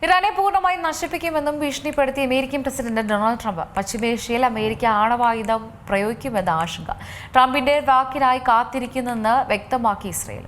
ഇറാനെ പൂർണ്ണമായും നശിപ്പിക്കുമെന്നും ഭീഷണിപ്പെടുത്തി അമേരിക്കൻ പ്രസിഡന്റ് ഡൊണാൾഡ് ട്രംപ്. പശ്ചിമേഷ്യയിൽ അമേരിക്ക ആണവായുധം പ്രയോഗിക്കുമെന്ന ആശങ്ക. ട്രംപിന്റെ വാക്കിനായി കാത്തിരിക്കുന്നെന്ന് വ്യക്തമാക്കി ഇസ്രയേൽ.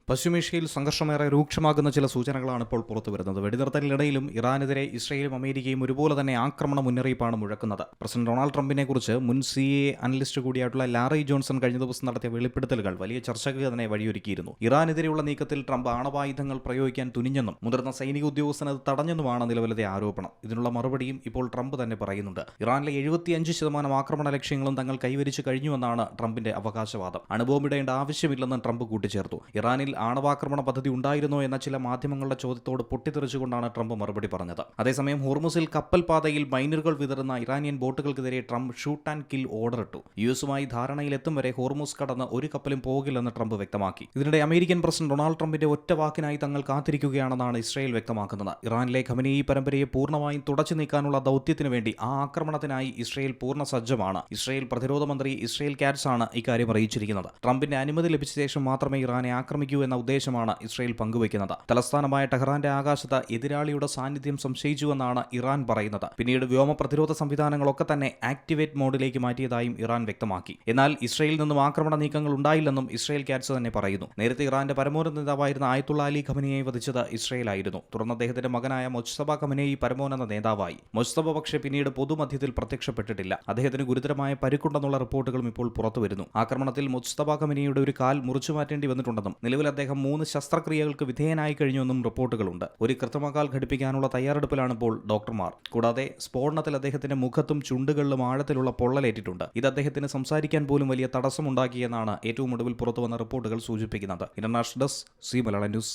പശ്ചിമേഷ്യയിൽ സംഘർഷമേറെ രൂക്ഷമാകുന്ന ചില സൂചനകളാണ് ഇപ്പോൾ പുറത്തുവരുന്നത്. വെടിനിർത്തലിനിടയിലും ഇറാനെതിരെ ഇസ്രയേലും അമേരിക്കയും ഒരുപോലെ തന്നെ ആക്രമണ മുന്നറിയിപ്പാണ് മുഴക്കുന്നത്. പ്രസിഡന്റ് ഡൊണാൾഡ് ട്രംപിനെ കുറിച്ച് മുൻ CIA അനലിസ്റ്റ് കൂടിയായിട്ടുള്ള ലാറി ജോൺസൺ കഴിഞ്ഞ ദിവസം നടത്തിയ വെളിപ്പെടുത്തലുകൾ വലിയ ചർച്ചയ്ക്ക് തന്നെ വഴിയൊരുക്കിയിരുന്നു. ഇറാനെതിരെയുള്ള നീക്കത്തിൽ ട്രംപ് ആണവായുധങ്ങൾ പ്രയോഗിക്കാൻ തുനിഞ്ഞെന്നും മുതിർന്ന സൈനിക ഉദ്യോഗസ്ഥൻ അത് തടഞ്ഞെന്നുമാണ് നിലവിലത്തെ ആരോപണം. ഇതിനുള്ള മറുപടിയും ഇപ്പോൾ ട്രംപ് തന്നെ പറയുന്നുണ്ട്. ഇറാനിലെ 75% ആക്രമണ ലക്ഷ്യങ്ങളും തങ്ങൾ കൈവരിച്ചു കഴിഞ്ഞുവെന്നാണ് ട്രംപിന്റെ അവകാശവാദം. അണുബോംബിടേണ്ട ആവശ്യമില്ലെന്നും ട്രംപ് കൂട്ടിച്ചേർത്തു. ഇറാനിൽ ആണവാക്രമണ പദ്ധതി ഉണ്ടായിരുന്നോ എന്ന ചില മാധ്യമങ്ങളുടെ ചോദ്യത്തോട് പൊട്ടിത്തെറിച്ചുകൊണ്ടാണ് ട്രംപ് മറുപടി പറഞ്ഞത്. അതേസമയം ഹോർമുസിൽ കപ്പൽ പാതയിൽ മൈനറുകൾ വിതറുന്ന ഇറാനിയൻ ബോട്ടുകൾക്കെതിരെ Trump shoot and kill order ഇട്ടു. യുഎസുമായി ധാരണയിലെത്തും വരെ ഹോർമുസ് കടന്ന് ഒരു കപ്പലും പോകില്ലെന്ന് ട്രംപ് വ്യക്തമാക്കി. ഇതിനിടെ അമേരിക്കൻ പ്രസിഡന്റ് ഡൊണാൾഡ് ട്രംപിന്റെ ഒറ്റ വാക്കിനായി തങ്ങൾ കാത്തിരിക്കുകയാണെന്നാണ് ഇസ്രയേൽ വ്യക്തമാക്കുന്നത്. ഇറാനിലെ ഖമനേയി പരമ്പരയെ പൂർണ്ണമായും തുടച്ചു നീക്കാനുള്ള ദൗത്യത്തിനു വേണ്ടി ആ ആക്രമണത്തിനായി ഇസ്രയേൽ പൂർണ്ണ സജ്ജമാണ്. ഇസ്രയേൽ പ്രതിരോധ മന്ത്രി ഇസ്രയേൽ കാറ്റ്സ് ആണ് ഇക്കാര്യം അറിയിച്ചിരിക്കുന്നത്. ട്രംപിന്റെ അനുമതി ലഭിച്ച ശേഷം മാത്രമേ ഇറാനെ ആക്രമിക്കൂ എന്ന ഉദ്ദേശമാണ് ഇസ്രയേൽ പങ്കുവയ്ക്കുന്നത്. തലസ്ഥാനമായ ടെഹ്റാന്റെ ആകാശത്ത് എതിരാളിയുടെ സാന്നിധ്യം സംശയിച്ചുവെന്നാണ് ഇറാൻ പറയുന്നത്. പിന്നീട് വ്യോമ പ്രതിരോധ സംവിധാനങ്ങളൊക്കെ തന്നെ ആക്ടിവേറ്റ് മോഡിലേക്ക് മാറ്റിയതായും ഇറാൻ വ്യക്തമാക്കി. എന്നാൽ ഇസ്രയേലിൽ നിന്നും ആക്രമണ നീക്കങ്ങൾ ഉണ്ടായില്ലെന്നും ഇസ്രയേൽ കാറ്റ്സ് തന്നെ പറയുന്നു. നേരത്തെ ഇറാന്റെ പരമോന്നത നേതാവായിരുന്ന ആയത്തുള്ള അലി ഖമനേയെ വധിച്ചത് ഇസ്രയേലായിരുന്നു. തുടർന്ന് അദ്ദേഹത്തിന്റെ മകനായ മൊജ്തബ ഖമനേയി പരമോന്നത നേതാവായി. മൊജ്തബ പക്ഷേ പിന്നീട് പൊതുമധ്യത്തിൽ പ്രത്യക്ഷപ്പെട്ടിട്ടില്ല. അദ്ദേഹത്തിന് ഗുരുതരമായ പരിക്കുണ്ടെന്നുള്ള റിപ്പോർട്ടുകളും ഇപ്പോൾ പുറത്തുവരുന്നു. ആക്രമണത്തിൽ മൊജ്തബ ഖമനേയുടെ ഒരു കാൽ മുറിച്ചു മാറ്റേണ്ടി വന്നിട്ടുണ്ടെന്നും നിലവിൽ അദ്ദേഹം 3 ശസ്ത്രക്രിയകൾക്ക് വിധേയനായി കഴിഞ്ഞുവെന്നും റിപ്പോർട്ടുകളുണ്ട്. ഒരു കൃത്രിമകാൽ ഘടിപ്പിക്കാനുള്ള തയ്യാറെടുപ്പിലാണ് ഇപ്പോൾ ഡോക്ടർമാർ. കൂടാതെ സ്ഫോടനത്തിൽ അദ്ദേഹത്തിന്റെ മുഖത്തും ചുണ്ടുകളിലും ആഴത്തിലുള്ള പൊള്ളലേറ്റിട്ടുണ്ട്. ഇത് അദ്ദേഹത്തിന് സംസാരിക്കാൻ പോലും വലിയ തടസ്സമുണ്ടാക്കിയെന്നാണ് ഏറ്റവും ഒടുവിൽ പുറത്തുവന്ന റിപ്പോർട്ടുകൾ സൂചിപ്പിക്കുന്നത്. International desk C Malayalam news.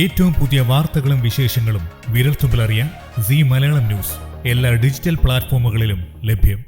ഏറ്റവും പുതിയ വാർത്തകളും വിശേഷങ്ങളും വിരൽത്തുമ്പിലറിയാൻ സി മലയാളം ന്യൂസ് എല്ലാ ഡിജിറ്റൽ പ്ലാറ്റ്ഫോമുകളിലും ലഭ്യം.